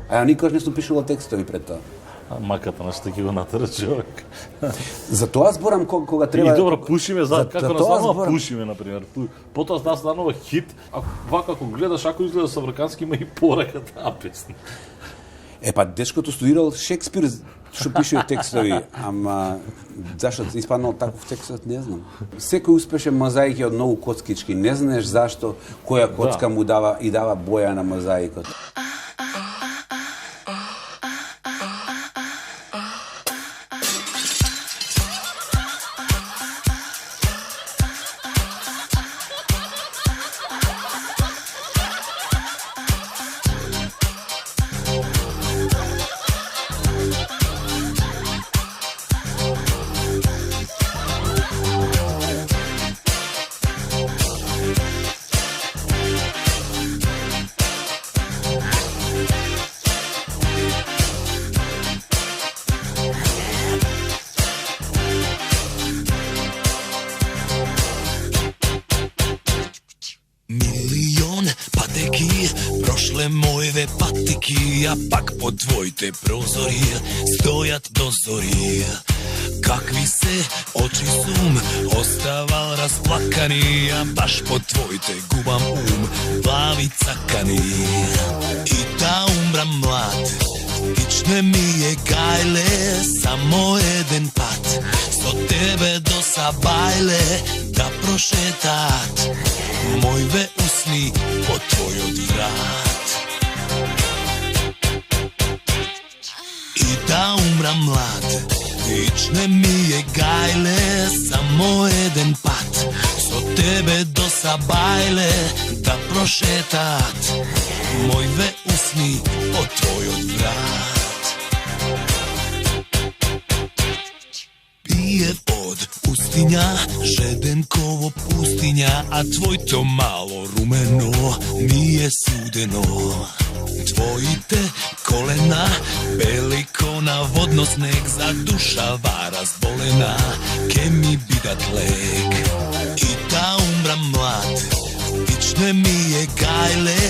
А ја никогаш не сум пишувал текстови пред тоа. Маката на што ќе го натера човек. За тоа зборам кога треба. И добро пушиме како на станува пушиме на пример. Потоа да станува хит, а вака ако гледаш ако изгледа савркански има и порака таа песна. Па дечкото студирал Шекспир што пишува текстови, ама зашто испаднал таков текстот не знам. Секој успешен мозаик е од многу коцкички, не знаеш зашто која коцка му дава и дава боја на мозаикот. Прошле мојве патики, а пак по твоите прозори стојат до зори. Какви се очи сум оставал расплакани, а баш по твоите губам глави цакани. И да умрам млад, вичне ми е гајле, само еден пат со тебе до Сабајле да прошетат мојве усни по твојот врат. И да умрам млад, вичне ми е гајле, само еден пат со тебе до Сабајле да прошетат мојве усни по твојот врат. Пиев од устиња, жеден ково пустиња, а твоето мало румено ми е судено. Твоите колена, бели ко на водно снег, за душава разболена, ке ми бидат лек. И да умрам млад, вичне ми е гајле,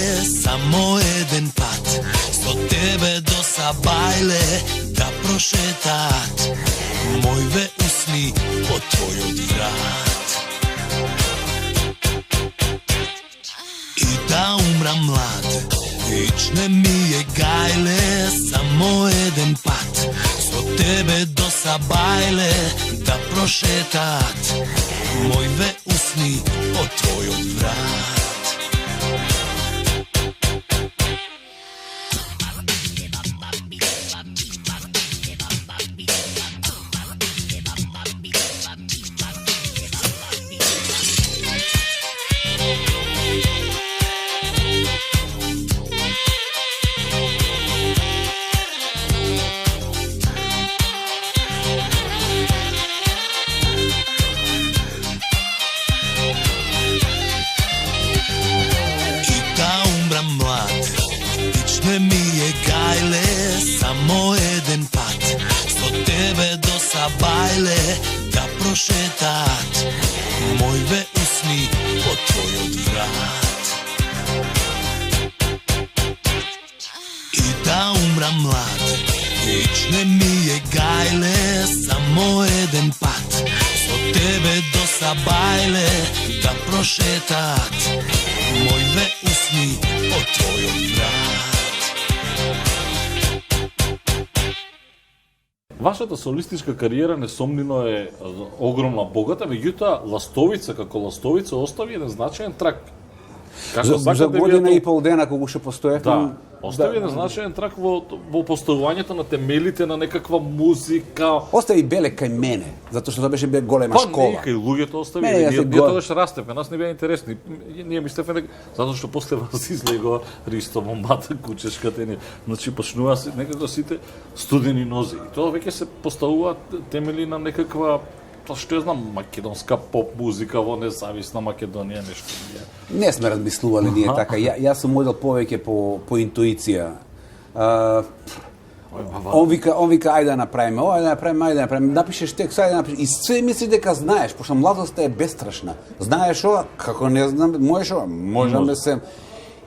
само еден пат со тебе до Сабајле да прошетат мојве усни по твојот врат. И да умрам млад, вичне ми е гајле, само еден пат со тебе до Сабајле да прошетат мојве усни по твојот врат. Само еден пат со тебе до Сабајле да прошетат мојве усни по твојот врат. И да умрам млад, вичне ми е гајле, само еден пат со тебе до Сабајле да прошетат мојве усни по твојот врат. Вашата солистичка кариера несомнено е огромна, богата, меѓутоа Ластовица како Ластовица остави еден значаен трак. За година и пол дена кога ше постоев, да, остави еден значаен трак во поставувањето на темелите на некаква музика. Остави белек кај мене, затоа што тоа беше голема школа. Па не, кај луѓето остави. Ние тогаш растевме, нас не беа интересни. Ние мислевме затоа што после вас излего Ристо, Момбата, Кучешката, значи почнува некако сите студени нози. И тоа веќе се поставуваат темели на некаква, што ја знам, македонска поп музика во независна Македонија, нешто. Не сме размислували ние така. Јас сум одел повеќе по интуиција. Он вика, ајде да направиме, ајде да направиме, напишеш текст, ајде да напишеш. И све мисли дека знаеш, пошто младоста е бестрашна. Знаеш ова, како не знам, можеш ова, можеме се.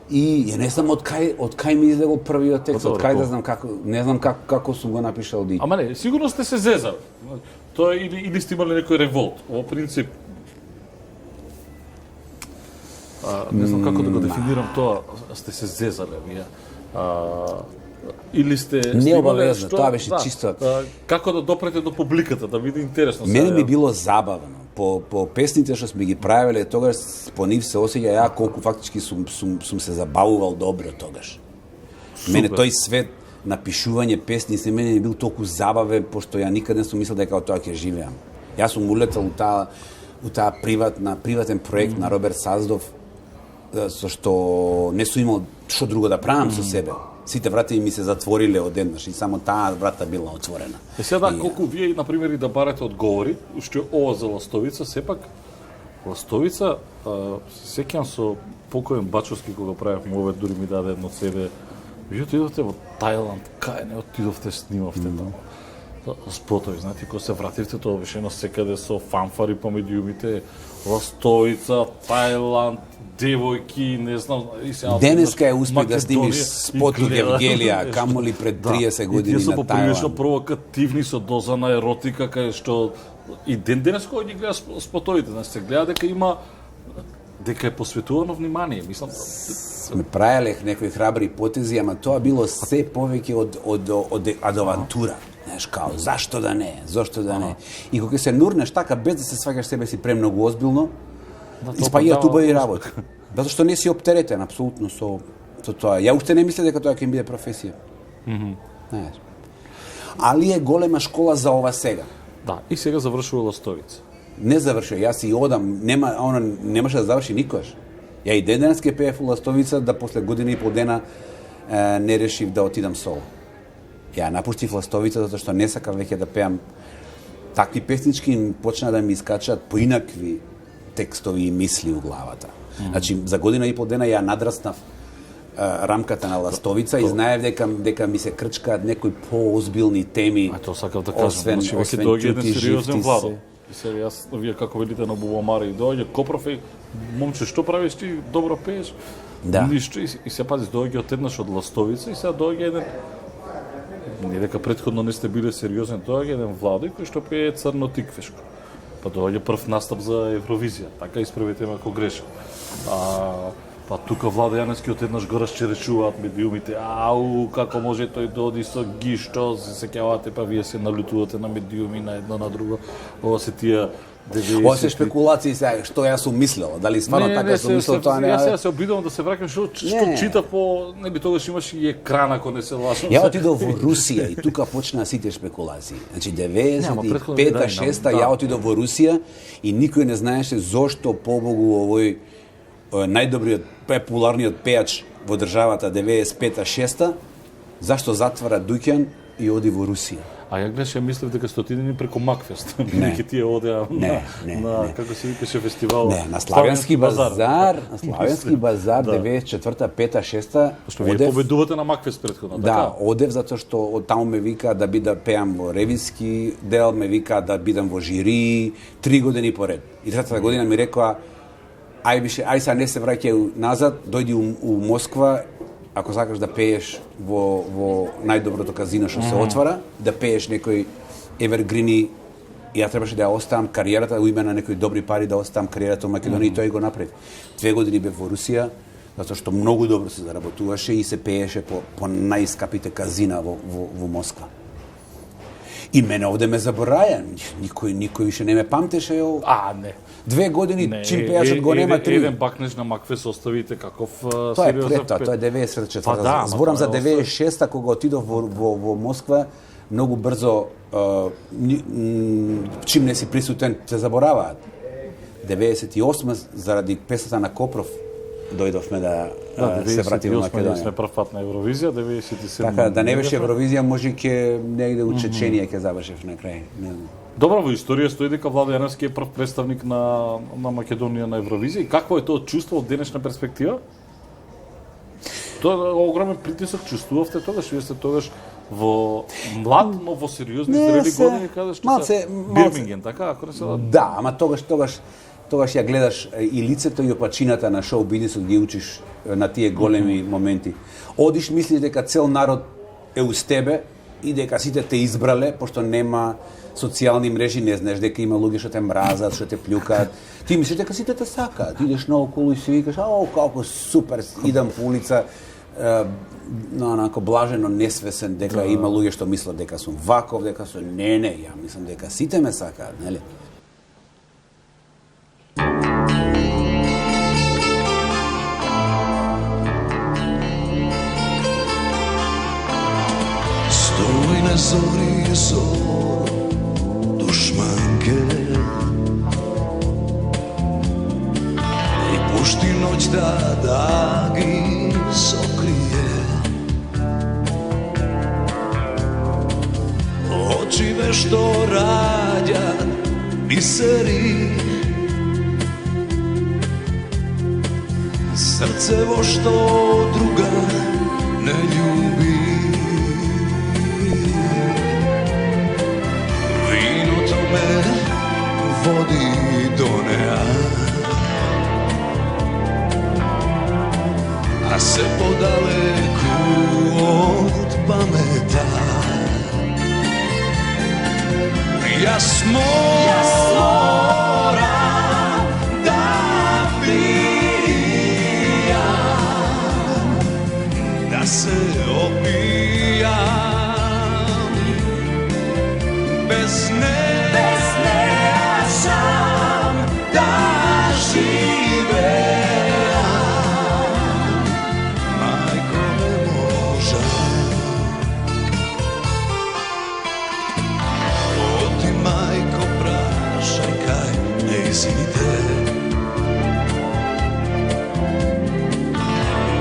И ја не знам од кај ми излегол првиот текст, од кај да знам како, не знам како сум го напишал ди. Ама не, сигурно сте се зезали. Тоа или сте имали некој револт. Во принцип не знам како да го дефинирам тоа, сте се зезали вие. Или сте необавезно, тоа беше чисто. Како да допрете до публиката, да биде интересно. Мене ми било забавно. По песните што сме ги правеле, тогаш по нив се осеќа ја колку фактички сум се забавувал добро тогаш. Супер. Мене тој свет на пишување песни се мене не бил толку забавен, пошто ја никад не сум мислел дека од тоа ќе живеам. Јас сум улетел у таа приватен проект на Роберт Саздов, со што не сум имал што друго да правам со себе. Сите врати ми се затвориле одеднаш и само таа врата била отворена. Сега колку вие на пример и да барате одговори, уште ова за Ластовица, сепак Ластовица, сеќам со покоен Бачовски кога правевме ове, дури ми даде едно CD. Вие отидовте во Тајланд, кај не отидовте, снимавте таму. Спотови, знаете, кога се вративте, тоа беше на секаде со фанфари по медиумите, Ластовица, Тајланд, девојки, не знам, и се денеска е успех да снимиш спот од Евгелија, камоли пред 30 години на Тајланд. И тие се поприлично провокативни со доза на еротика, кај што и денеска кој ги гледа спотовите, значи се гледа дека е посветувано внимание, мислам. Сме правеле некои храбри потези, ама тоа било се повеќе од авантура. Знаеш, као, зашто да не, И кога се нурнеш така, без да се сваќаш себе си премногу озбилно, испаѓа туба и работа. Затоа што не си оптеретен апсолутно со тоа. Ја уште не мислам дека тоа ќе ми биде професија. Знаеш. Али е голема школа за ова сега. Да, и сега завршува Ластовица. Не завршува, јас и одам, немаше да заврши никош. Ја и денес ке пеев у Ластовица, да после година и пол дена не решив да отидам соло. Ја напуштив Ластовица затоа што не сакав веќе да пеам такви песнички, почна да ми искачаат поинакви текстови и мисли у главата. Значи, за година и пол дена ја надраснав рамката на Ластовица и знаев дека ми се крчкаат некои поозбилни теми. Тоа сакав да кажам, значи веќе доаѓа еден сериозен Владо. И сега јас, вие како велите на Бубамара и доаѓа Копров и момче, што правиш ти, добро пееш? Да. Ништо, и се пази, доаѓа одеднаш од Ластовица и сега доаѓа еден, не дека претходно не сте биле сериозен, доаѓа еден Владо кој што пее Црно тиквешко. Па доаѓа прв настап за Евровизија, така исправете ме ако грешам. Па тука Владо Јаневски одеднаш го расчеречуваат медиумите. Ау, како може тој да оди со гишто, се сеќавате, па вие се налутувате на медиуми, на едно на друго. Ова се тие 90. Ова се шпекулации сега, што јас сум мислел, дали стварно така сум мислел тоа не. Јас сега се обидувам да се враќам што чита по, нели тогаш имаше и екран ако не се лажам. Ја отидов во Русија и тука почнаа сите шпекулации. Значи 95-6 ја отидов во Русија и никој не знаеше зошто побогу овој најдобриот популарниот пејач во државата 95-6 зашто затвара дуќан и оди во Русија. А ја гледаш, ја мислев дека сте отидени преку Макфест. Не. Тие одеа на како се викаше фестивал. Не, на Славенски базар, на Славенски базар 94-та, 5-та, 6-та. Што вие победувате на Макфест претходно, така? Да, одев затоа што од таму ме вика да пеам во ревиски дел, ме вика да бидам во жири 3 години поред. И третата година ми рекоа ај сега не се враќај назад, дојди у Москва, ако сакаш да пееш во најдоброто казино што се отвара, да пееш некои евергрини, и ја требаше да ја оставам кариерата, у име на некои добри пари да оставам кариерата во Македонија, и тој го направи. 2 години бев во Русија, затоа што многу добро се заработуваше и се пееше по најскапите казина во Москва. И мене овде ме забораја, никој више не ме памтеше. Не. 2 години чим пејачот го нема 3. Еден бакнеш на Макфест оставите каков тоа е пред тоа е 94-та. Зборам за 96-та кога отидов во Москва, многу брзо чим не си присутен се забораваат. 98 заради песната на Копров дојдовме да се вратиме во Македонија. Сме прв пат на Евровизија, 97. Така, да не беше Евровизија, може ќе негде у Чеченија ќе завршев на крај. Добро, во историја стои дека Владо Јаневски е прв представник на Македонија на Евровизија. И какво е тоа чувство од денешна перспектива? Тоа е огромен притисок, чувствувавте тогаш, вие сте тогаш во млад, но во сериозни зрели години, каде што се Бирминген, така, ако не се лажам. Да, ама тогаш тогаш ја гледаш и лицето и опачината на шоу бизнисот, ги учиш на тие големи моменти. Одиш, мислиш дека цел народ е уз тебе и дека сите те избрале, пошто нема социјални мрежи, не знаеш дека има луѓе што те мразат, што те плюкаат. Ти мислиш дека сите те сакаат. Ти идеш наоколу и си викаш, како супер, идам по улица, онако блажено несвесен дека има луѓе што мислат дека сум ваков, дека сум не, ја мислам дека сите ме сакаат, нели? Стој на зори зор, душманке, и пушти ноќта да ги сокрие. Очиве што раѓат бисери, срцево што друга не љуби. Виното ме води до неа, а се подалеку од памета. Јас морам да пијам, да се опијам, без неа сам да живеам. Мајко не можам. Оти мајко прашај кај нејзините,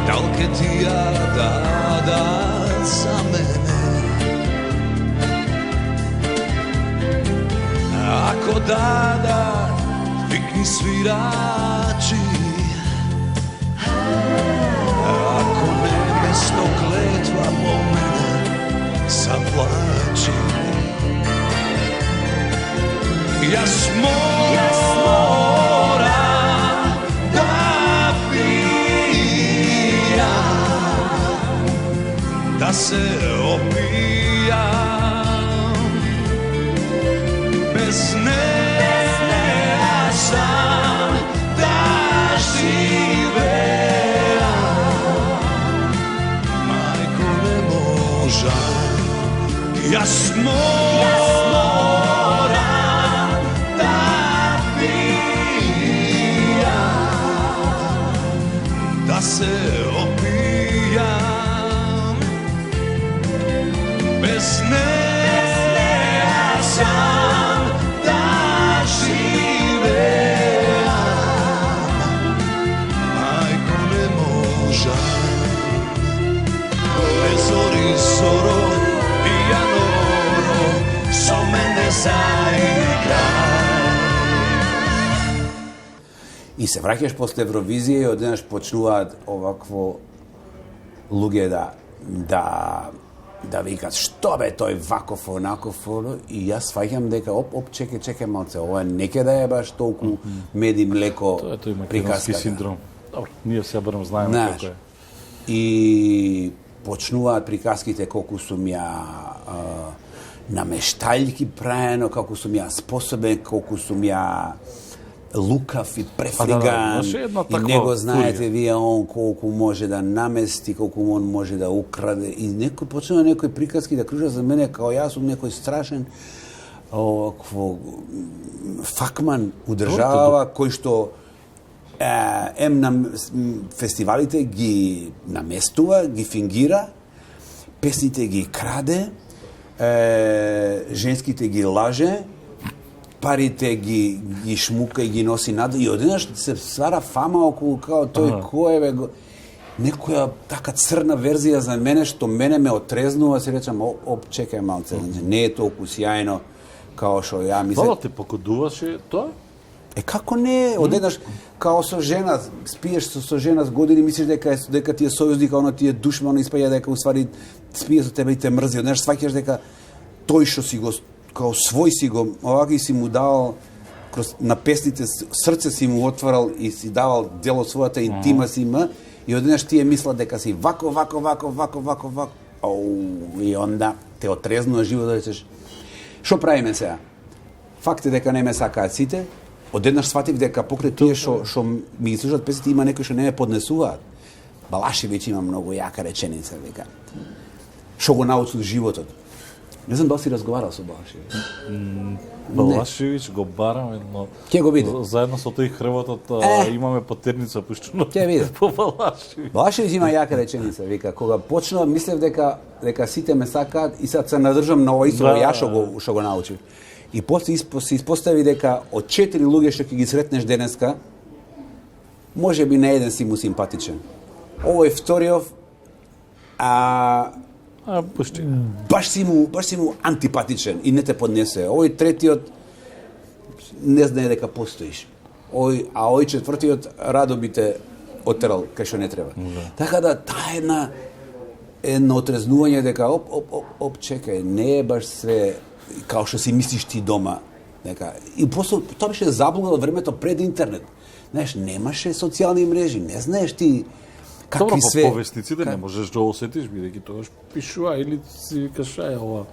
дал ке ти ја дадат за мене. Ако дадат, викни свирачи, ако не место клетва по мене заплачи. Јас морам да пијам, да се опијам, без неа сам да живеам. Мајко не можам. Јас морам да пијам, да се опијам, без неа сам да живеам. Мајко не можам. Без зори зоро, пијаноро, со мене заиграј. И се враќаш после Евровизија и одеднаш почнуваат овакво луѓе да викат што бе тој ваков онаков, и јас сваќам дека чекај малце, ова не ке да е баш толку мед и млеко Тоа има приказката. македонски синдром. Добро, ние се барем знаеме како е. И почнуваат приказките колку сум ја намештаljki праено, колку сум ја способен, колку сум ја лукав и префриган, и него знаете вие он колку може да намести, колку он може да украде, и некој почнува некои приказки да кружат за мене као јас сум некој страшен факман у држава кој што на фестивалите ги наместува, ги фингира, песните ги краде, женските ги лаже, парите ги шмука и ги носи надо, и одеднаш се ствара фама околу као тој кој бе некоја така црна верзија за мене што мене ме отрезнува, се речам чекај малце, не е толку сјајно као што ја мислам. Зала те покодуваше тоа? Како не, одеднаш као со жена, спиеш со жена с години, мислиш дека ти е сојузник, а она ти е душман, испаѓа дека уствари спие со тебе и те мрзи. Одеднаш сваќаш дека тој што си го као свој си го, оваки си му дал на песните срце си му отварал и си давал дел од својата интима си има, и одеднаш тие мислат дека си вако, и онда те отрезнува животот и речеш, шо правиме сега? Факт е дека не ме сакаат сите, одеднаш сватив дека покрај тие што ми ги слушаат песните има некои што не ме поднесуваат. Балашевиќ има многу јака реченица, вика. Што го научил животот. Не знам дали си разговарал со Балашевиќ. Балашевиќ го бараме, но ќе го биде. Заедно со тој хрватот имаме потерница пуштено. Ќе биде. По Балашевиќ. Балашевиќ има јака реченица, вика, кога почнав мислев дека сите ме сакаат и сад се надржам на ова исто ја што го научив. И после се испостави дека од 4 луѓе што ќе ги сретнеш денеска, може би не еден си му симпатичен. Овој вториот баш си му антипатичен и не те поднесе. Овој третиот не знае дека постоиш. Овој четвртиот радо би те отерал кај што не треба. Така да таа едно отрезнување дека чекај, не е баш све као што си мислиш ти дома. И просто тоа беше заблуда од времето пред интернет. Знаеш, немаше социјални мрежи, не знаеш ти какви све... Добро, по повестниците не можеш да осетиш, бидејќи тогаш пишува или си викаш ова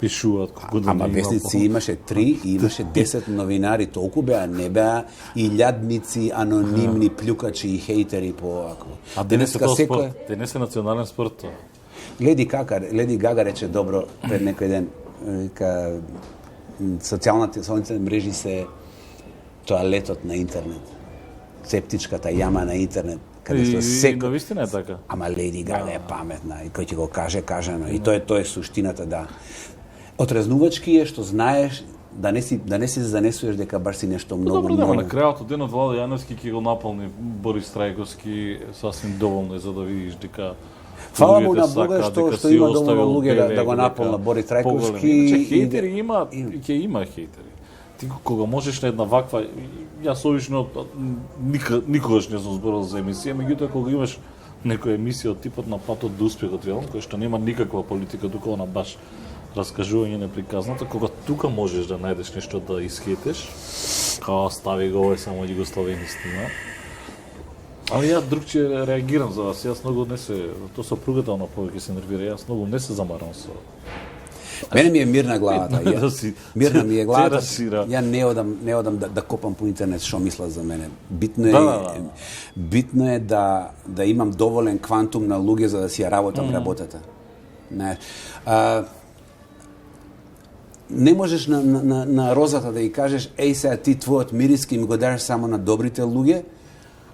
пишуваат колку да. Ама вестници имаше 3 и имаше 10 новинари, толку беа, не беа илјадници анонимни плюкачи и хейтери по ако. А денес е тоа спорт, денес е национален спорт тоа. Леди Гага рече добро пред некој ден, вика социјалните мрежи се тоалетот на интернет. Септичката јама на интернет. И навистина е така. Ама Леди Гага е паметна и кој ќе го каже, кажено. И тоа е суштината, да. Отрезнувачки е што знаеш да не се занесуваш дека баш си нешто многу. Добро, на крајот од денот Владо Јановски ќе го наполни Борис Трајковски сасвим доволно за да видиш дека фала му на Бога што има доволно луѓе да го наполна Борис Трајковски. Хейтери има, ќе има хейтери. Ти кога можеш на една ваква, јас обично никогаш не сум зборал за емисија, меѓутоа кога имаш некоја емисија од типот на Патот до успехот, која што нема никаква политика, туку она баш раскажување неприказната, кога тука можеш да најдеш нешто да исхетеш, као стави го овој само југословени стима. Ама јас другче реагирам за вас, јас многу не се, тоа сопругата на повеќе се нервира, јас многу не се замарам со. Мене ми е мирна главата. Мирна ми е главата. Ја не одам да копам по интернет што мислат за мене. Битно е да имам доволен квантум на луѓе за да си ја работам работата. Не можеш на розата да ја кажеш еј сега ти твојот мирис ми го дадеш само на добрите луѓе,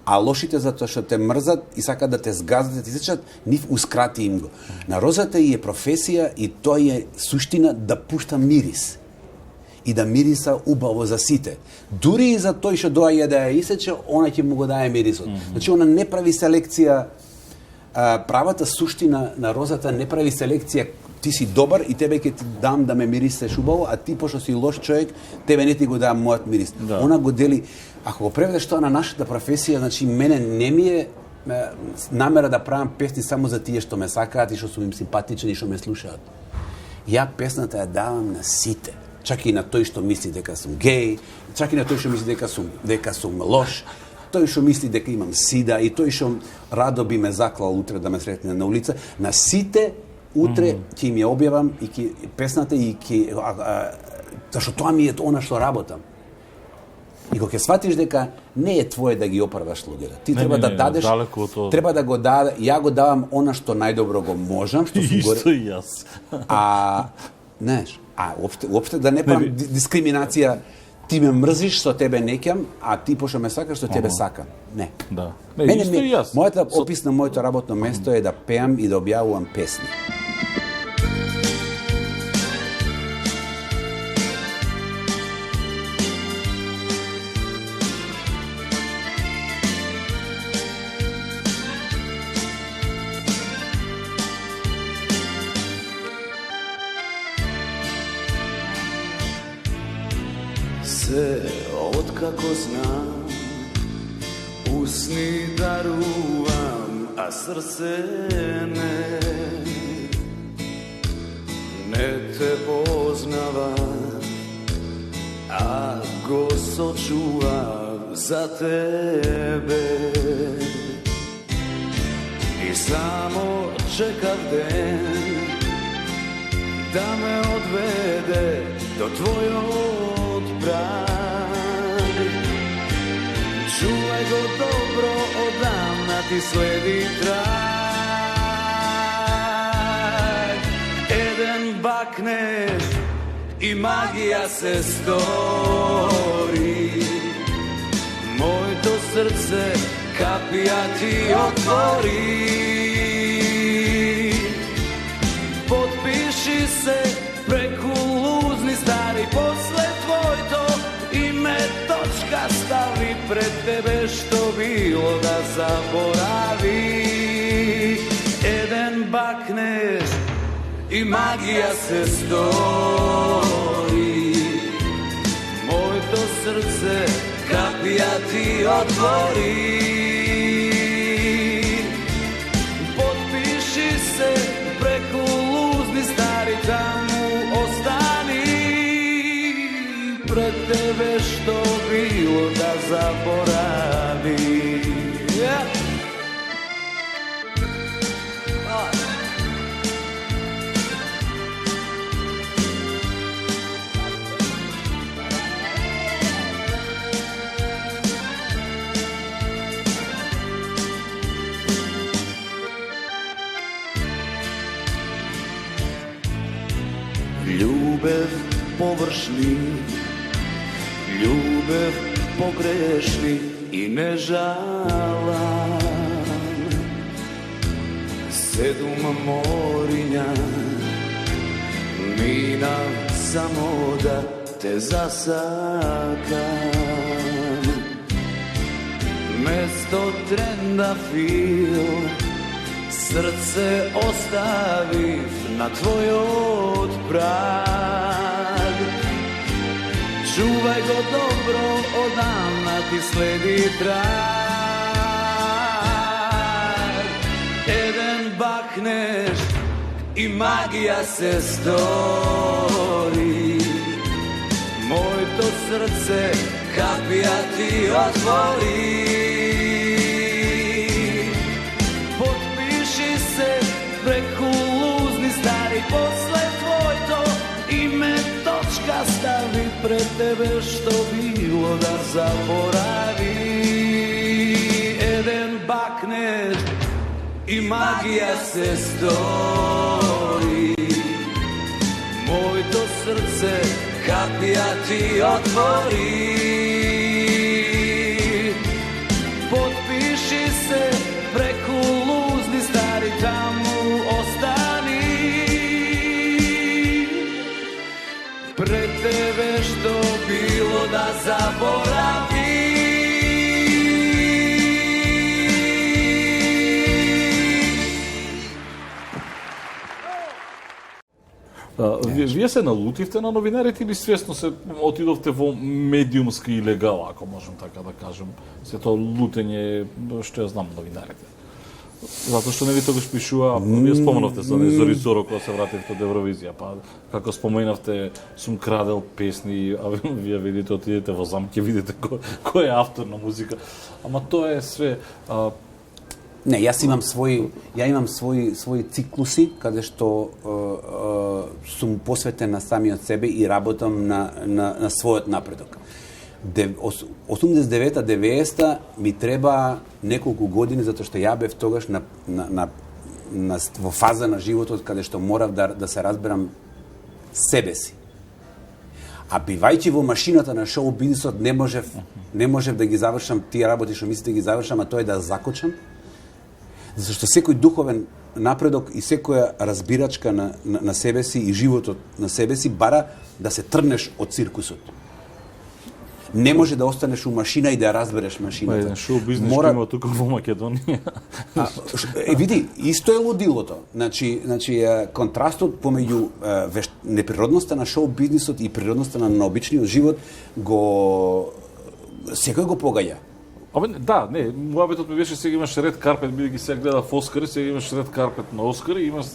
а лошите затоа што те мрзат и сакаат да те згазат, да ти сечат, нив ускрати им го. На розата е професија и тоа е суштина да пушта мирис. И да мириса убаво за сите. Дури и за тој што доаѓа да ја исече, она ќе му го даде мирисот. Значи, она не прави селекција, правата суштина на розата не прави селекција, ти си добар и тебе ќе ти дам да ме мирисеш убаво, а ти пошто си лош човек, тебе не ти го дам мојот мирис. Да. Она го дели. Ако го преведеш тоа на нашата професија, значи мене не ми е намера да правам песни само за тие што ме сакаат и што сум им симпатични и што ме слушаат. Ја песната ја давам на сите. Чак и на тој што мисли дека сум геј, чак и на тој што мисли дека сум лош, тој што мисли дека имам сида и тој што радо би ме заклал утре да ме сретне на улица, на сите утре ќе им ја објавам и песната и зашто тоа ми е она што работам. И кога ќе сватиш дека не е твое да ги опарваш луѓето. Ти треба да дадеш, треба да го даде, ја го давам она што најдобро го можам, што сум горе. Исто и јас. Уопште да не правам дискриминација. Ти ме мрзиш, со тебе не ќам, а ти пошто ме сакаш, со тебе сакам. Не. Да. Исто и јас. Мојата опис на моето работно место е да пеам и да објавувам песни. Се откако знам, усни дарувам, а срце не те познава. го сочував за тебе и само чекав ден да ме одведе до твојот праг. Чувај го добро, одамна ти следи траг. Еден бакнеш и магија се стори, моето срце капија ти отвори. Подпиши се преку лузни стари, после твоето име точка стави пред тебе, што било да заборави. Еден бакнеш и магија се стори, моето срце капија ти отвори. Подпиши се преку лузни стари, таму остани пред тебе, што било да заборави. Љубев површни, љубев погрешни и не жалам. 7 мориња минав само да те засакам. Место трендафил срце оставив на твојот праг. Чувај го добро, одамна ти следи траг. Еден бакнеш и магија се стори, моето срце капија ти отвори. Преку лузни стари, после твоето име точка стави пред тебе, што било да заборави. Еден бакнеш и магија се стори, моето срце капија ти отвори. Подпиши се преку лузни стари, таму остани пред тебе, што било да заборави. Вие се налутивте на новинарите или свесно се отидовте во медиумска илегала, ако можем така да кажем? Се тоа лутење, што ја знам новинарите. Затоа што нели тогаш пишува, вие споменавте за Зори Зоро кога се вративте од Евровизија, па како споменавте сум крадел песни, а вие видите, отидете во ЗАМ, ќе видите кој е автор на музика. Ама тоа е све. Не, јас имам своји циклуси каде што сум посветен на самиот себе и работам на својот напредок. 89-90 ми треба неколку години, затоа што ја бев тогаш во фаза на животот каде што морав да се разберам себе си. А бивајќи во машината на шоу бизнисот не можев да ги завршам тие работи што мислите да ги завршам, а тоа е да закочам. Зашто секој духовен напредок и секоја разбирачка на себе си и животот на себе си бара да се трнеш од циркусот. Не може да останеш у машина и да разбереш машината. Шоу бизнис има тука во Македонија. Види, исто е лудилото. Значи контрастот помеѓу неприродноста на шоу бизнисот и природноста на обичниот живот секој го погаѓа. Да, не, муабетот ми беше сега имаш ред карпет, бидејќи сега гледав Оскари, сега имаш ред карпет на Оскари, имаш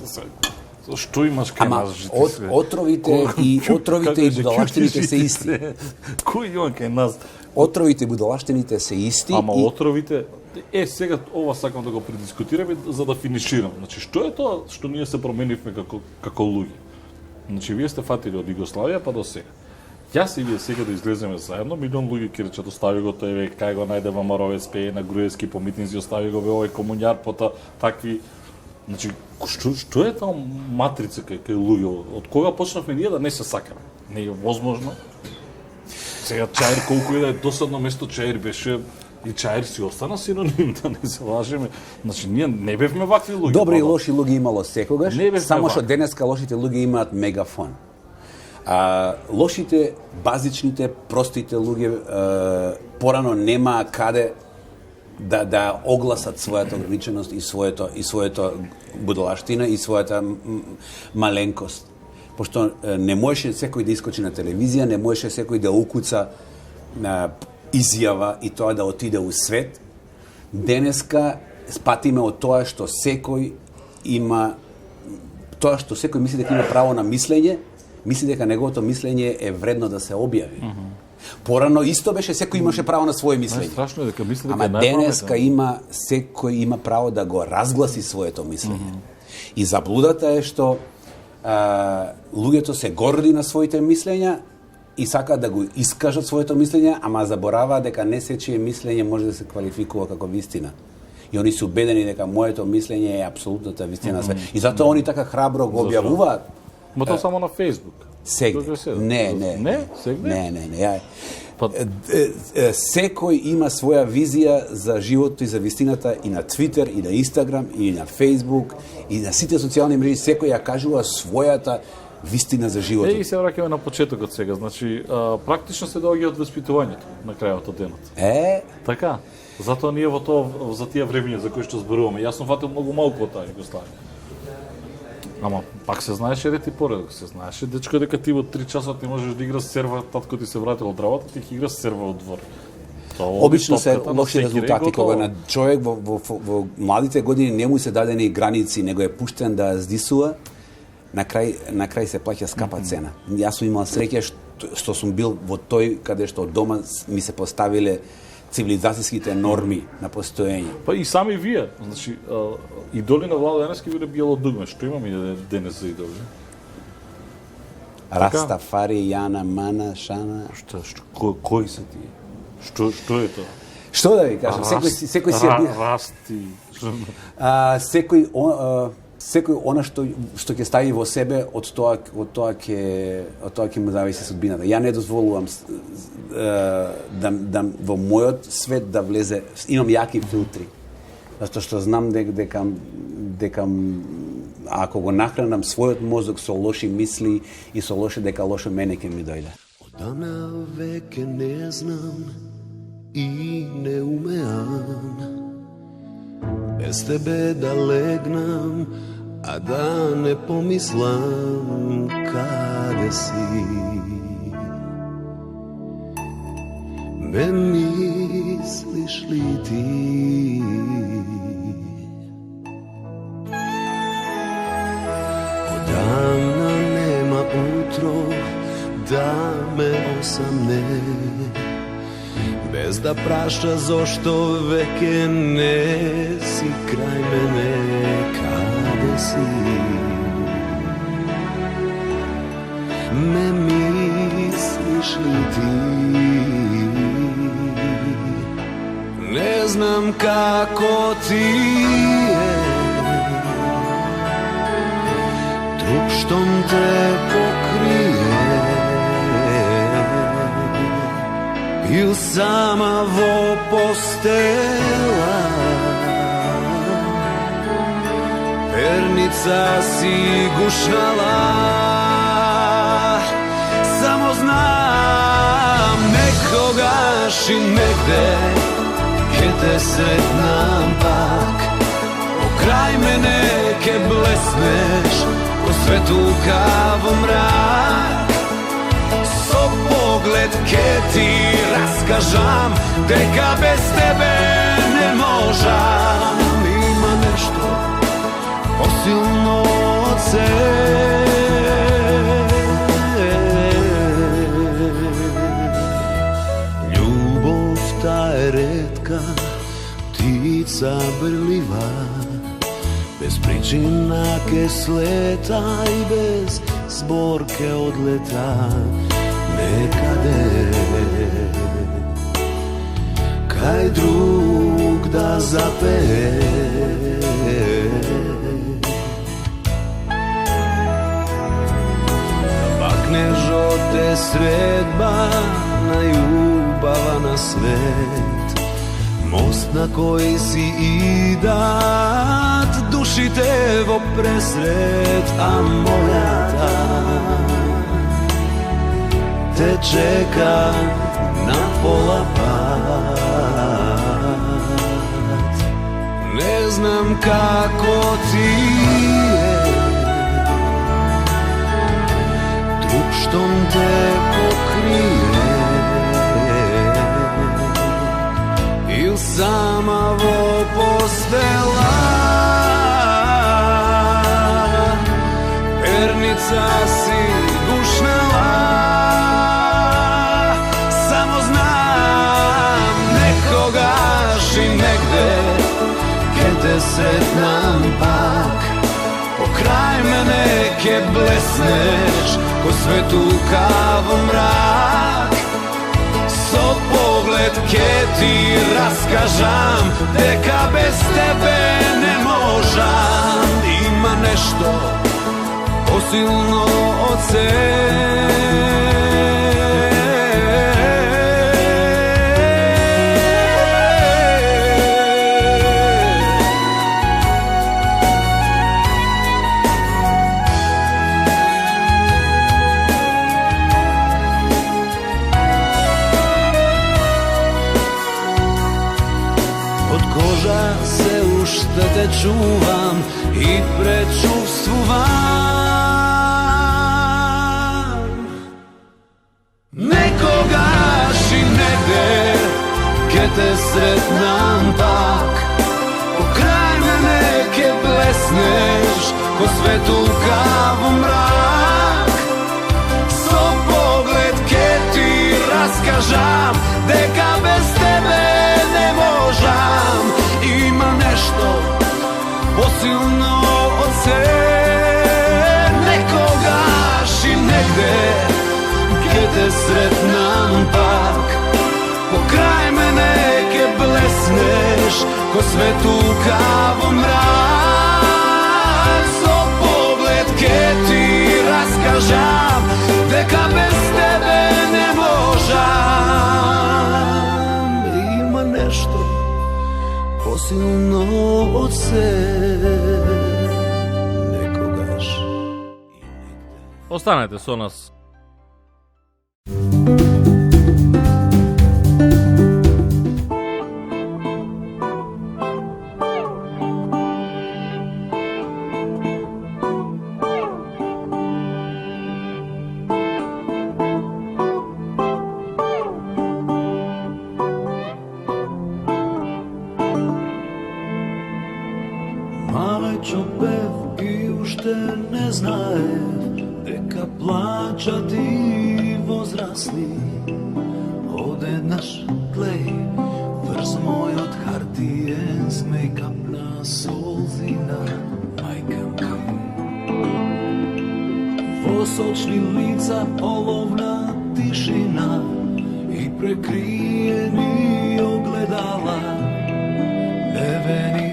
Што имаш кај нас жити? Отровите и будалаштините се исти. Кој има кај нас? Отровите и будалаштините се исти. Ама отровите... сега ова сакам да го предискутираме за да финиширам. Значи, што е тоа што ние се променивме како луѓе? Значи, вие сте фатили од Југославија па до сега. Јас и вие сега да излеземе заедно, милион луѓе ќе речат остави го тој век, кај го најде во Маровец, пее на Груевски по митинзи, остави го ве овој комуњар, пота такви. Значи, што е таа матрица кај луѓе? Од кога почнавме ние да не се сакаме? Не е возможно. Сега Чаир колку е досадно место Чаир беше и Чаир си остана синоним, да не се лажеме. Значи, ние не бевме вакви луѓе. Добри и лоши луѓе имало секогаш, само што денеска лошите луѓе имаат мегафон. Лошите, базичните, простите луѓе порано немаа каде да огласат својата ограниченост и своето будалаштина и својата маленкост. Пошто не можеше секој да искочи на телевизија, не можеше секој да укуца изјава и тоа да отиде у свет. Денеска спатиме од тоа што секој мисли дека има право на мислење, мисли дека неговото мислење е вредно да се објави. Порано исто беше, секој имаше право на свое мислење. Страшно е дека мисли дека ама денеска секој има право да го разгласи своето мислење. И заблудата е што луѓето се горди на своите мислења и сакаат да го искажат своето мислење, ама забораваат дека не сечие мислење може да се квалификува како вистина. И они се убедени дека моето мислење е апсолутната вистина на свет. И затоа они така храбро го објавуваат. Ма тоа само на Facebook. Сегде. Не. Сегде? Не. Секој има своја визија за животот и за вистината и на Twitter, и на Instagram, и на Facebook, и на сите социјални мрежи. Секој ја кажува својата вистина за животот. И се враќаме на почетокот сега. Значи, практично се доаѓа од воспитувањето на крајот од денот. Така. Затоа ние за тие времиња за кои што зборуваме. Јас сум фатил многу малку од таа Југославија. Ама пак се знаеше рети поредок, се знаеше дечко дека ти во 3 часот не можеш да играш серва, татко ти се вратил од работа, ти ќе играш серва од двор. Обично се лоши резултати кога на човек во младите години не му се дадени граници, него е пуштен да здисува, на крај се плаќа скапа цена. Јас сум имал среќа што сум бил во тој каде што од дома ми се поставиле цивилизацијските норми на постоење. Па и сами вие, значи идоли на Владо Јаневски биле Биело дугме. Што имаме денес за идоли? Растафари, Јана, Мана, Шана. Кои се тие? Што е тоа? Што да ви кажам? Секој си Расти. Секој она што ќе стави во себе од тоа ќе му зависи судбината. Ја не дозволувам да во мојот свет да влезе, имам јаки филтри. Затоа што знам дека ако го нахранам својот мозок со лоши мисли и со лошо, дека лошо мене ќе ми дојде. Одамна веќе не знам и не умеам без тебе да легнам, а да не помислам каде си. Ме мислиш ли ти? Одамна нема утро да ме осамне, без да праша зошто веќе не си крај мене, каде си? Ме мислиш ли ти? Не знам како ти е, друг штом те покрие, и сама во постела перница си гушнала. Само знам некогаш и негде ќе те сретнам пак, покрај мене ќе блеснеш во светулка во мрак. Со поглед ке ти раскажам дека без тебе не можам. Има нешто посилно од sunce. Ljubav ta je retka, ptica brljiva, bez pričinake sleta i bez zborke odleta. Nekade kaj drug da zapeje, bakne žote sredba najubava na svet, most na koji si idat, duši tevo presret, a moja ta te čeka na pola pat. Ne znam kako ti je, društvom te pokrije, il sama vo postela, pernica si gušnala. Samo znam nekogaš i negde, ke te sretnam pak, pokraj mene ke blesneš, ko svetu kavu mrak. So pogled ke ti raskažam, deka bez tebe ne možam. Ima nešto posilno od što te čuvam i prečuvstvuvam. Nekogaš i negde, ke te sretnam pak, pokraj mene ke blesneš, ko svetu kavu mrak. So pogled ke ti raskažam, deka bez tebe ne možam. Ima nešto posilno od se, nekogaš i negde, ke te sretnam pak, pokraj mene ke blesneš, ko svetu kavu mrak. So pogled ke ti raskažam, deka bez tebe ne možam. Ima nešto posilno od se, nekogaš i negde. Ostanete со нас. Малечо пев и уште не знаев дека плачат и возрасли. Одеднаш глеј врз мојот хартиен змеј капна солзина, мајка ми. Во сочни лица оловна тишина и прекриени огледала. Левени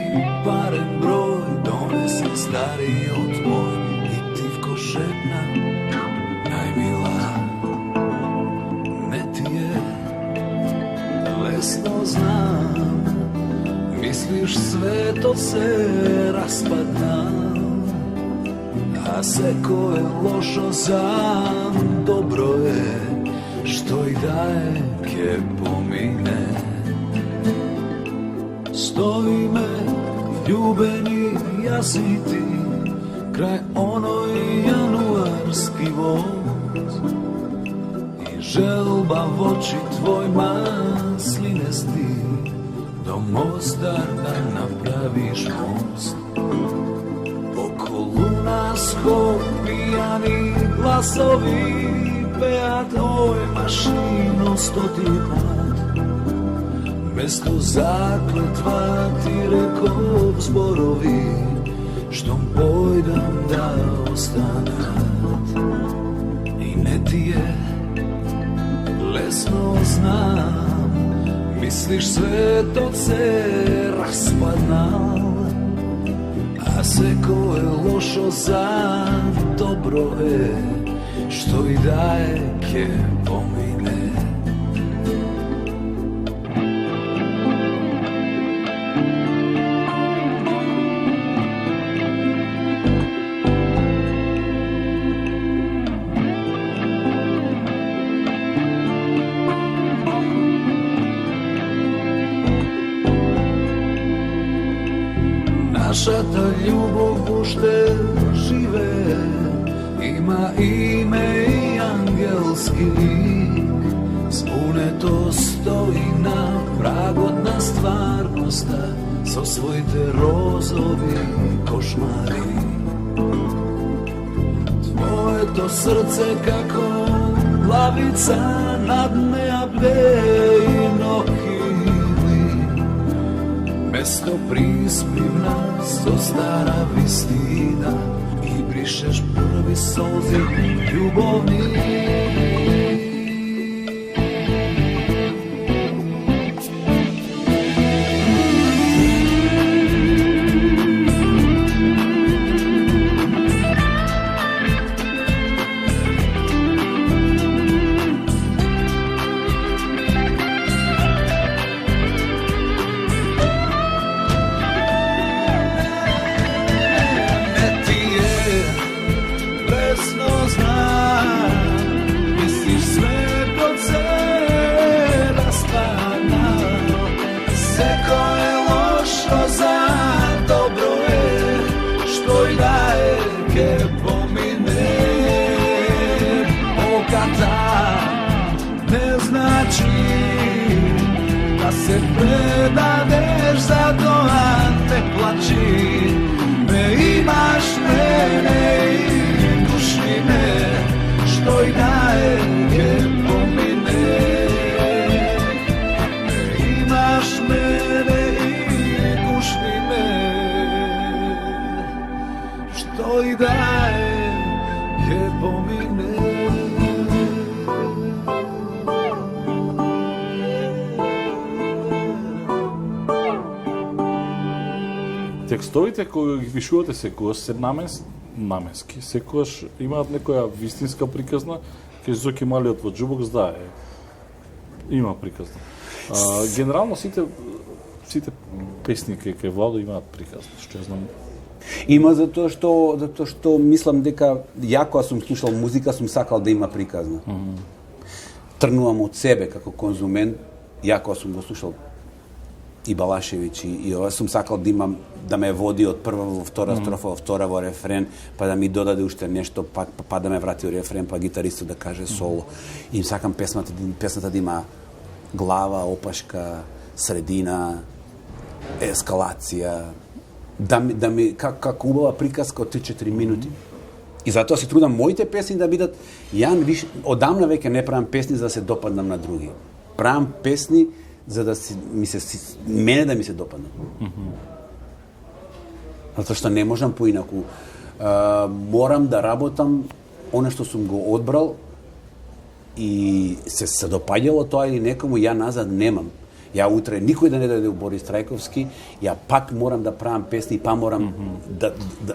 парен број донесе стариот мој и тивко шепна, најмила, не ти е лесно знам, мислиш светот се распадна, а секое лошо сам добро е, што и да е ке помине. Стоиме љубени јас и ти крај оној јануарски воз и желба во очи твој маслинести до Мостар да направиш мост. Околу нас pijani glasovi beat oj mašino stoti pad. Mesto zakletva ti rekov zborovi, što pojdam da ostanat. I ne ti je lesno znam, misliš svetot se raspadnal, a se ko je lošo za dobro je, što i daje ke pomine. Našата љубов уште живе, има име и ангелски лик. Збунето стои на прагот на стварноста со своите розови кошмари. Твоето срце како лавица над неа бдеи ноки. Место приспивна со стара вистина и бришеш први солзи љубовни. Предадеш за тоа не плачи, не имаш мене и души ме, што и да е ке помине. Не имаш мене и души ме, што и да е ке помине. Текстовите кои ги пишувате секогаш се наменски, секогаш имаат некоја вистинска приказна, кај Зоки Малиот во џубок знае, има приказна. Генерално сите песни кај Владо имаат приказна, што ја знам. Има затоа што мислам дека ја кога сум слушал музика сум сакал да има приказна. Тргнувам од себе како конзумент, ја кога сум го слушал и Балашевиќ и ова сум сакал да имам да ме води од прва во втора строфа, во втора во рефрен, па да ми додаде уште нешто, па да ме врати во рефрен, па гитаристот да каже соло. И сакам песната да има глава, опашка, средина, ескалација, да ми како убава приказка од 3-4 минути. И затоа се трудам моите песни да бидат одамна веќе не правам песни за да се допаднам на други. Правам песни за да мене да ми се допадне. Затоа што не можам поинаку. Морам да работам оно што сум го одбрал и се допаѓало тоа или некому, ја назад немам. Ја утре никој да не дојде у Борис Трајковски, ја пак морам да правам песни, па морам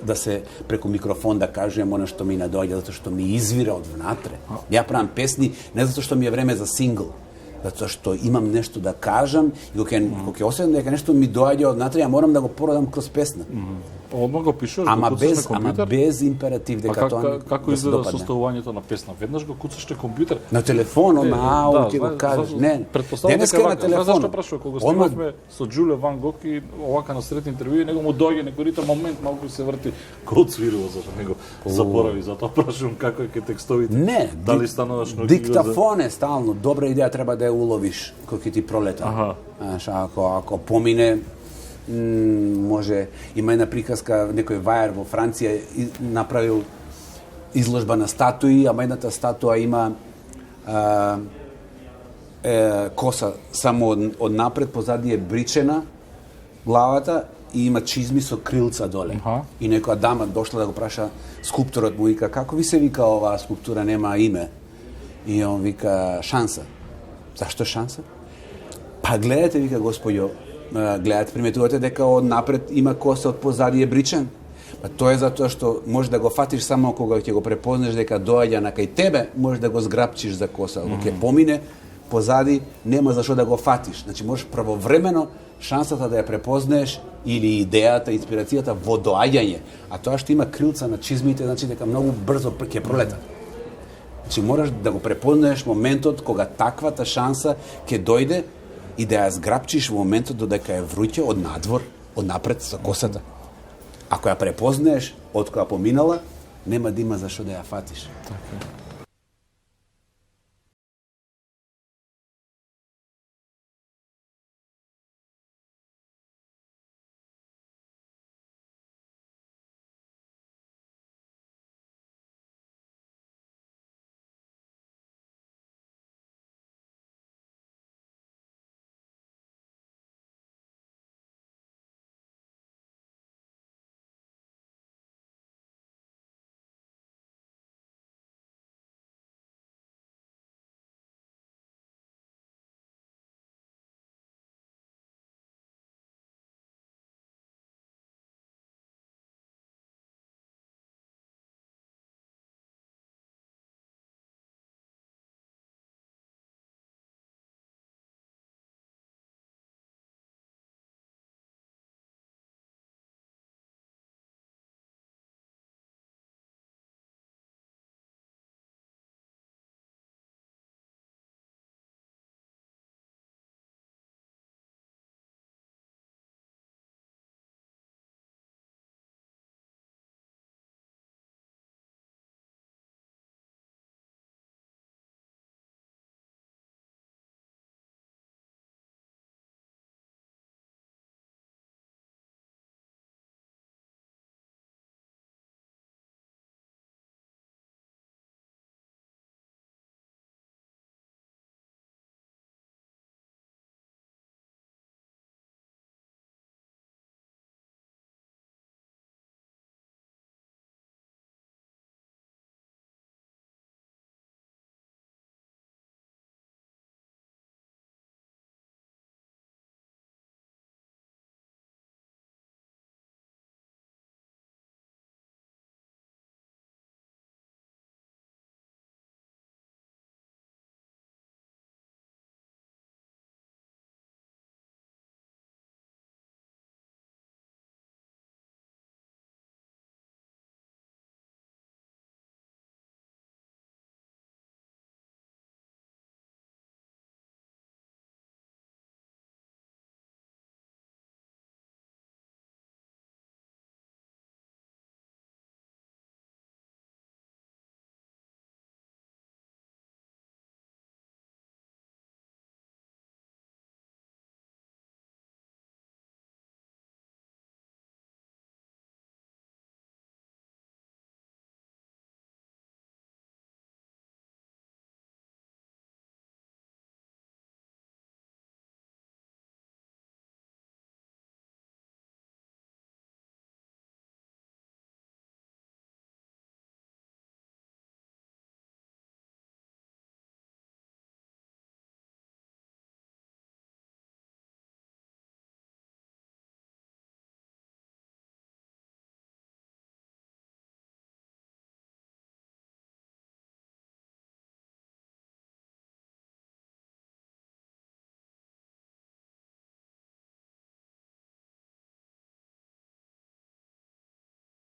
да се преку микрофон да кажем оно што ми надоаѓа, затоа што ми извира од внатре. Ја правам песни не затоа што ми е време за сингл, затоа што имам нешто да кажам и кога ќе осетам дека нешто ми доаѓа од внатре, ја морам да го продам кроз песна. Одма го пишеш, ама без императив дека тоа како изгледа составувањето на песна? Веднаш го куцаш на компјутер? На телефон, на аут ќе го кажеш. Не. Денеска на телефон. Зашто прашував кога снимавме со Џуле Ван Гог и овака на средни интервјуи, него му доаѓа некој ритм момент малку се врти код свирува за него заборави, затоа прашувам како е ке текстовите. Не, дали стануваш на диктафон е стално, добра идеја треба да ја уловиш кога ќе ти пролета. Ако помине може, има една приказка, некој вајар во Франција направил изложба на статуи, ама едната статуа има коса само од напред, позади е бричена главата и има чизми со крилца доле. И некоја дама дошла да го праша скулпторот, му вика, како ви се вика оваа скулптура, нема име? И он вика, шанса. Зашто шанса? Па гледате, вика господјо, гледате, приметувате дека од напред има коса, од позади е бричен. Па тоа е затоа што може да го фатиш само кога ќе го препознеш дека доаѓа на кај тебе, може да го зграпчиш за коса. Кога ќе помине позади, нема зашо да го фатиш. Значи можеш правовремено шансата да ја препознаеш или идејата, инспирацијата во доаѓање. А тоа што има крилца на чизмите, значи дека многу брзо ќе пролета. Значи мораш да го препознаеш моментот кога таквата шанса ќе дојде и да ја зграпчиш во моментот додека е вруќе од надвор, од напред со косата. Ако ја препознаеш од која поминала, нема да има зашо да ја фатиш. Така.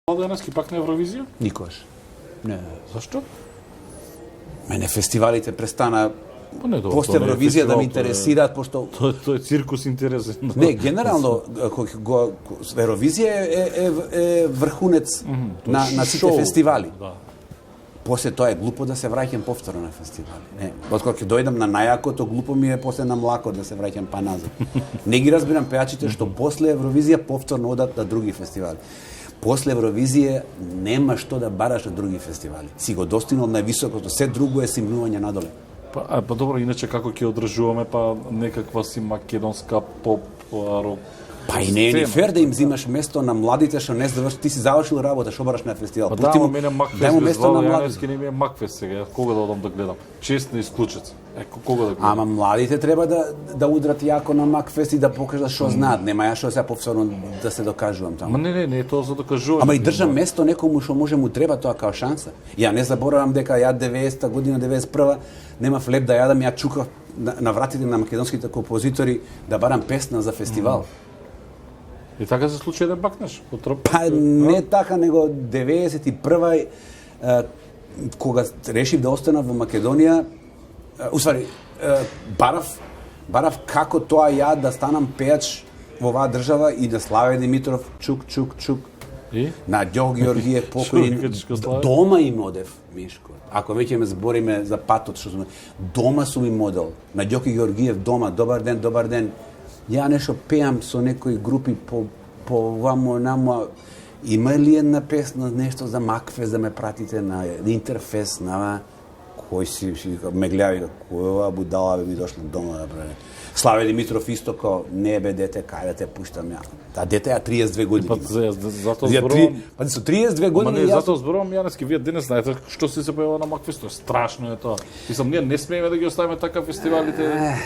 Денески пак на Евровизија? Никогаш. Не. Зашто? Мене фестивалите престана после Евровизија да ме интересираат, пошто Тој е циркус интересен. Не, генерално Евровизија е врхунец на сите фестивали. Да. После тоа е глупо да се враќам повторно на фестивали. Не, откако ќе дојдам на најакото, глупо ми е после на млако да се враќам па назад. Не ги разбирам пеачите што после Евровизија повторно одат на други фестивали. После Евровизија нема што да бараш од други фестивали. Си го достигнал највисокото, се друго е симнување надоле. Па добро, иначе како ќе одржуваме некаква си македонска поп рок. Па и не е ни фер да им взимаш место на младите што не заврши, ти си завршил работа, што бараш на фестивал. Па да, мене Макфест без Владо Јаневски не ми е Макфест сега, кога да одам да гледам? Честно исклучец. Кога да гледам? Ама младите треба да удрат јако на Макфест и да покажат што знаат. Нема ја што сега повторно да се докажувам таму. Не е тоа за докажување. Ама и држам место некому што може му треба тоа као шанса. Ја не заборавам дека ја 90-та година, 91-та нема хлеб да јадам, ја чукав на вратите на македонските композитори да барам песна за фестивал. И така се случи еден бакнеш? Па не така, него 91-ва, кога решив да останам во Македонија, усвари, барав како тоа ја да станам пејач во оваа држава и да Славе Димитров чук. И? На Ѓо Георгиев покојен. Дома им одев, Мишко. Ако веќе ме збориме за патот, што сум, дома сум им одел. На Ѓоки Георгиев дома, добар ден. Ја нешто пеам со некои групи по вамо намо. Има ли една песна, нешто за Макфест да ме пратите на Интерфест, на кој си ме гледави, кој ова будала ми дошла дома да прави. Славе Димитров исто ко не бе дете, кај да те пуштам ја. Та дете ја 32 години. Па затоа зборувам. Па со 32 години. Ама не, затоа зборувам Јаневски, вие денес знаете што се појава на Макфест, страшно е тоа. Мислам, ние не смееме да ги оставиме така фестивалите.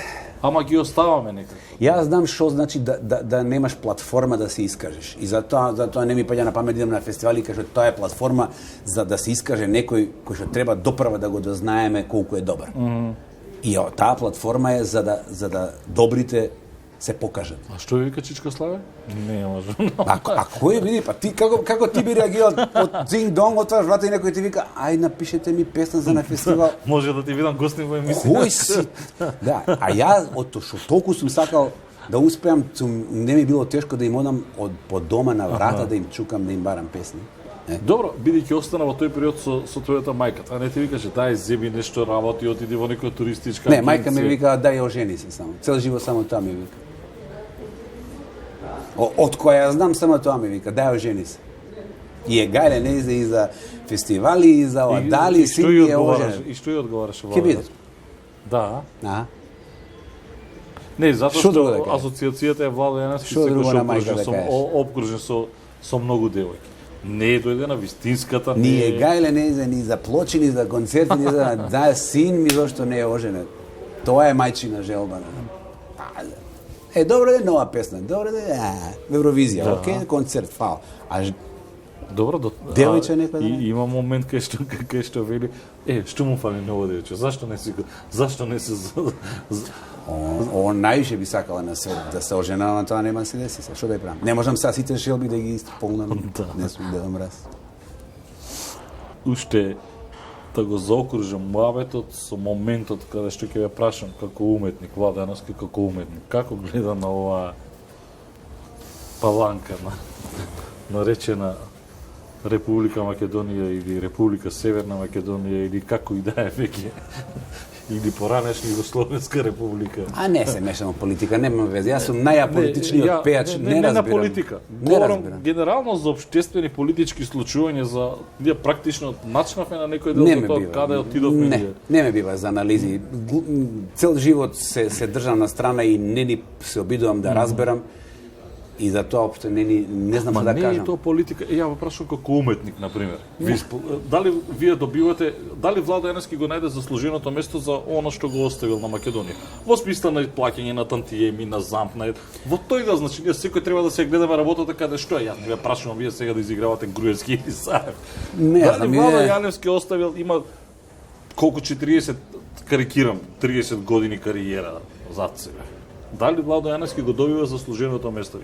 Ама ги оставаме некако. Јас знам што значи да немаш платформа да се искажеш. И затоа не ми паѓа на памет идам на фестивали кај што тоа е платформа за да се искаже некој кој што треба допрва да го дознаеме колку е добар. И таа платформа е за да добрите се покажат. А што ви вика Чичко Славе? Не може. А кој види, па ти како ти би реагирал од дзинг-донг, отвараш врата и некој ти вика, ај напишете ми песна за на фестивал. Може да ти видам гостин во емисија. Кој си? Да, а ја од што толку сум сакал да успеам, не ми било тешко да им одам по дома на врата да им чукам, да им барам песни. Добро, бидејќи остана во тој период со твојата мајка, а не ти викаше дај зеби нешто работи, отиди во некоја туристичка агенција. Не, мајка ми вика дај ожени се само. Цел живот само тоа ми вика. Од која ја знам само тоа ми вика, дај ожени се. И е гајле не и за фестивали и за дали си е ожени. И што ја одговараше во? Ке биде. Да. А. Не, затоа што асоциацијата е Владо Јаневски, секој што обкружен со многу девојки. Не е дојдена вистинската. Ни е гајле ни за плочи, ни за концерти, ни за син ми зошто не е оженет. Тоа е мајчина желба. Добро е нова песна, добро е Евровизија, окей, концерт, фал. Добро, девојче некој да. И има момент кај што вели, што му фали ново девојче? Зашто не се Он највише би сакала на свет да се оженава, тоа нема да се деси. Што да ја правам? Не можам сега сите желби да ги исполнам. Не сум дедом раз. Уште да го заокружам муабетот со моментот каде што ќе ве прашам како уметник, Владо Јаневски како уметник, како гледа на оваа паланка наречена Република Македонија или Република Северна Македонија или како и да е веќе или поранешна Југословенска република. А не се мешам во политика, нема везе. Јас сум најаполитичниот пејач, не разбирам. Не на политика. Говорам генерално за општествени политички случувања, за ние практично начнавме на некој дел тоа каде отидовме. Не ме бива за анализи. Цел живот се држам на страна и не ни се обидувам да разберам. И за тоа општо не знам што да кажам. Не е тоа политика. Ја во прашувам како уметник, на пример. Дали вие добивате, дали Владо Јаневски го најде заслуженото место за она што го оставил на Македонија? Во смисла на плаќање на тантиеми, на замп, во тој да, значи ние секој треба да се гледаме работата каде што е. Јас ве прашувам вие сега да изигравате Груевски или Саев. Дали Владо Јаневски оставил, има колку 40, карикирам, 30 години кариера зад себе. Дали Владо Јаневски го добива заслуженото место?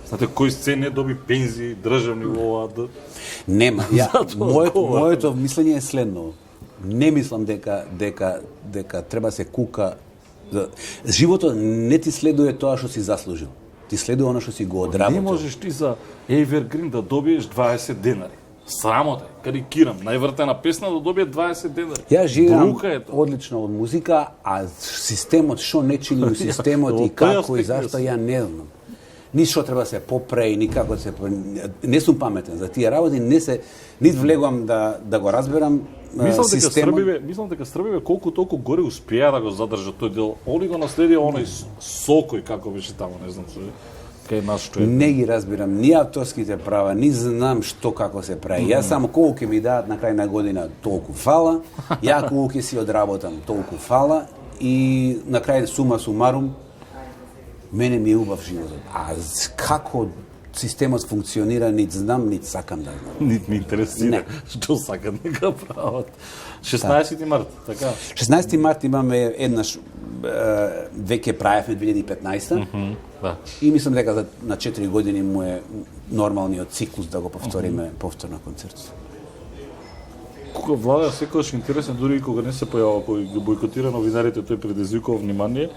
Знаете, кој сцен не доби пензии државни во ова? Нема. Моето мислење е следно. Не мислам дека треба се кука. Животот не ти следува тоа што си заслужил. Ти следува оно што си го одработил. Не можеш ти за Evergreen да добиеш 20 денари. Срамота, карикирам, највртена песна да добие 20 денари. Ја живеам одлично од музика, а системот, што не чини у системот и како и зашто, ја не знам. ни што треба се попре, ни како се не сум паметен за тие работи, нит влегувам да го разберам. Мислам дека Србиве колку толку горе успеа да го задржат тој дел. Они го наследија оној Сокој како беше таму, не знам што кај нас што е. Не ги разбирам ни авторските права, ни знам што како се прави. Јас само колку ќе ми дадат на крај на година толку фала, ја колку ќе си одработам толку фала и на крај сума сумарум мене ми е убав животот. А како системот функционира, нит знам, нит сакам да знам. Нит ми интересира што сакат да го прават. 16 март, така? 16 март имаме еднаш, веќе правевме 2015 да. И мислам дека на 4 години му е нормалниот циклус да го повториме повторно концерт. Кога влада секогаш интересен, дури и кога не се појавува, кога ги бойкотира новинарите, тој предизвикува внимание,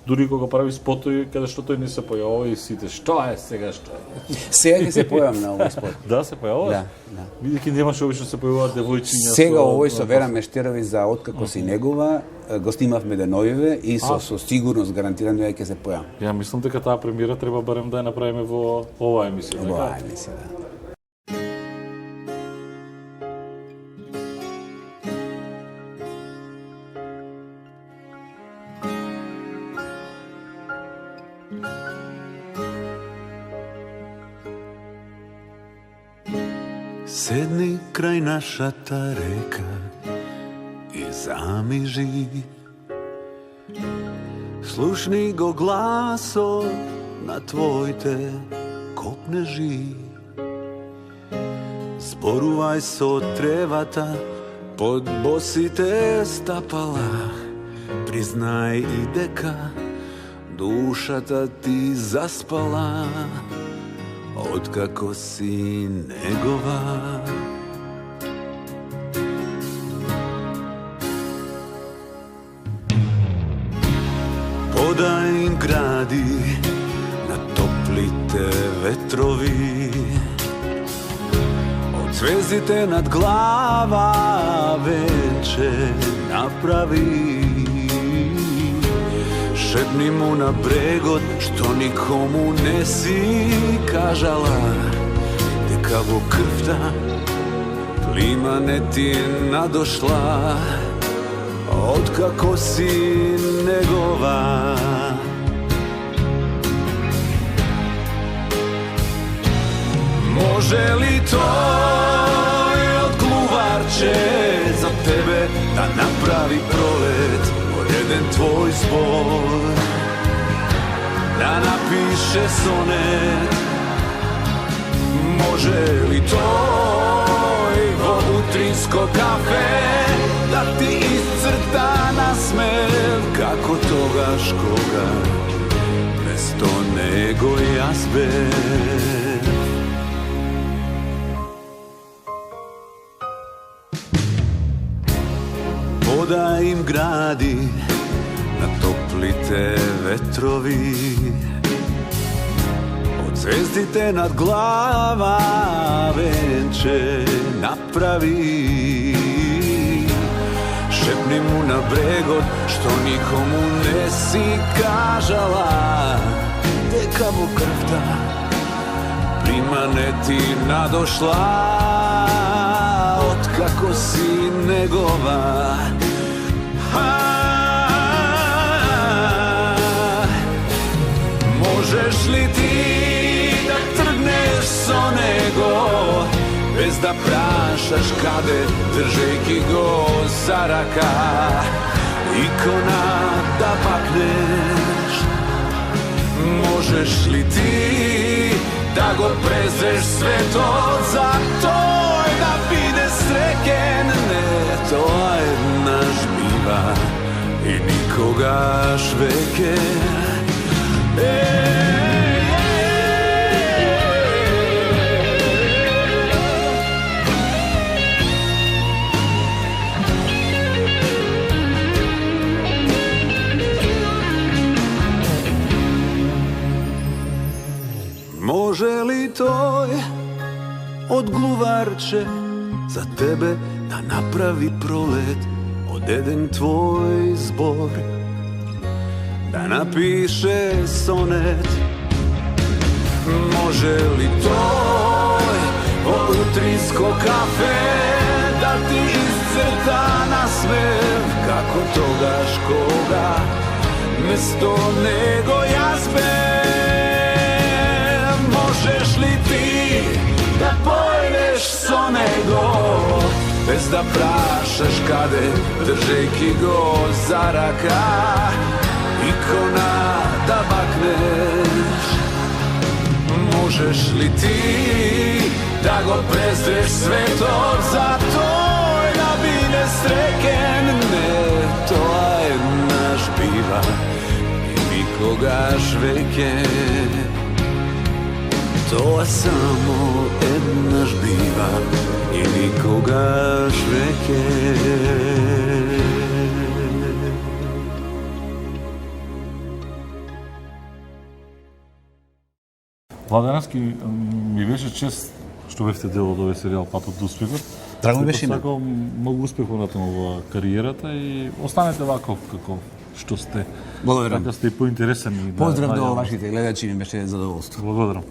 дури кога прави спотови каде што тој не се појавува и сите што е сега што е. Сега ќе се појавам на овој спот. Да, се појавува? Да. Бидејќи немаше обично се појавуваат девојчиња. Сега овој со Вера Мештерови за Откако си негова, го снимавме деновиве и со сигурност гарантирам дека ќе се појавам. Ја мислам дека таа премиера треба барем да ја направиме во оваа емисија. Во оваа емисија, да. Седни крај нашата река и замижи. Слушни го гласот на твоите копнежи. Зборувај со тревата под босите стапала. Признај и дека душата ти заспала. Откако си негова. Подај им гради на топлите ветрови. Од звездите над глава венче направи. Шепни му на брегот што никому не си кажала, дека во крвта плима не ти надошла, откако си негова. Може ли тој од глуварче за тебе да направи пролет? Еден твој збор да напише сонет. Може ли тој во утринско кафе да ти исцрта насмев, како тогаш кога место него јас бев? Вода им гради на топлите ветрови. Од звездите над глава венче направи. Шепни му на брегот што никому не си кажала, дека во крвта плима не ти надошла, откако си негова. Можеш ли ти да тргнеш со него, без да прашаш каде, држејќи го за рака, икона да пакнеш? Можеш ли ти да го презреш светот за тој да биде среќен? Не, тоа еднаш бива и никогаш веќе. Може ли тој од глуварче за тебе да направи пролет? Од еден твој збор да напише сонет? Може ли тој во утринско кафе да ти изцрта насмев како тогаш кога место него јас бев? Можеш ли ти да појдеш со него без да прашаш каде, држејќи го за рака, икона да бакнеш? Можеш ли ти да го презреш светот за тој да биде среќен? Не, тоа еднаш бива и никогаш веќе. Тоа само еднаш бива и никогаш веќе. Владеневски, ми беше чест што бевте дел од овој серијал Патот до успехот. Драго ми беше име. Сакам многу успех понатаму во кариерата и останете вако како што сте. Благодарам. Така сте и поинтересен. Поздрав до вашите гледачи, ми беше задоволство. Благодарам.